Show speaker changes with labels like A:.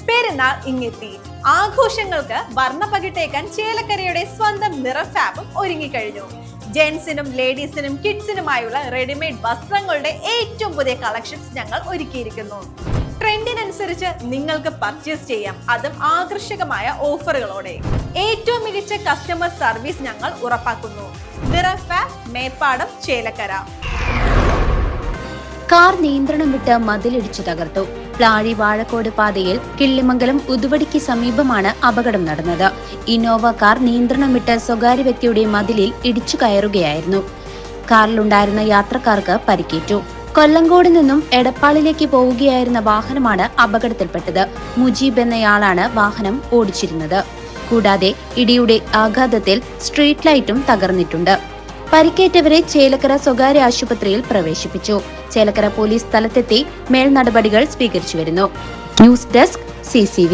A: പെരുന്നാൾ ഇങ്ങെത്തി. ആഘോഷങ്ങൾക്ക് വർണ്ണപ്പകിട്ടേക്കാൻ ചേലക്കരയുടെ സ്വന്തം നിറഫാബും ഒരുങ്ങിക്കഴിഞ്ഞു. ജെന്റ്സിനും ലേഡീസിനും കിഡ്സിനുമായുള്ള റെഡിമെയ്ഡ് വസ്ത്രങ്ങളുടെ ഏറ്റവും പുതിയ കളക്ഷൻസ് ഞങ്ങൾ ഒരുക്കിയിരിക്കുന്നു. ട്രെൻഡിനനുസരിച്ച് നിങ്ങൾക്ക് പർച്ചേസ് ചെയ്യാം, അതും ആകർഷകമായ ഓഫറുകളോടെ. ഏറ്റവും മികച്ച കസ്റ്റമർ സർവീസ് ഞങ്ങൾ ഉറപ്പാക്കുന്നു. നിറഫാബ്, മേപ്പാടം, ചേലക്കര.
B: കാർ നിയന്ത്രണം വിട്ട് മതിലിടിച്ചു തകർത്തു. പ്ലാഴി വാഴക്കോട് പാതയിൽ കിള്ളിമംഗലം ഉതുവടിക്ക് സമീപമാണ് അപകടം നടന്നത്. ഇന്നോവ കാർ നിയന്ത്രണം വിട്ട് സ്വകാര്യ വ്യക്തിയുടെ മതിലിൽ ഇടിച്ചു കയറുകയായിരുന്നു. കാറിലുണ്ടായിരുന്ന യാത്രക്കാർക്ക് പരിക്കേറ്റു. കൊല്ലങ്കോട് നിന്നും എടപ്പാളിലേക്ക് പോവുകയായിരുന്ന വാഹനമാണ് അപകടത്തിൽപ്പെട്ടത്. മുജീബ് എന്നയാളാണ് വാഹനം ഓടിച്ചിരുന്നത്. കൂടാതെ ഇടിയുടെ ആഘാതത്തിൽ സ്ട്രീറ്റ് ലൈറ്റും തകർന്നിട്ടുണ്ട്. പരിക്കേറ്റവരെ ചേലക്കര സ്വകാര്യ ആശുപത്രിയിൽ പ്രവേശിപ്പിച്ചു. ചേലക്കര പോലീസ് സ്ഥലത്തെത്തി മേൽനടപടികൾ സ്വീകരിച്ചു വരുന്നു. News desk CCV.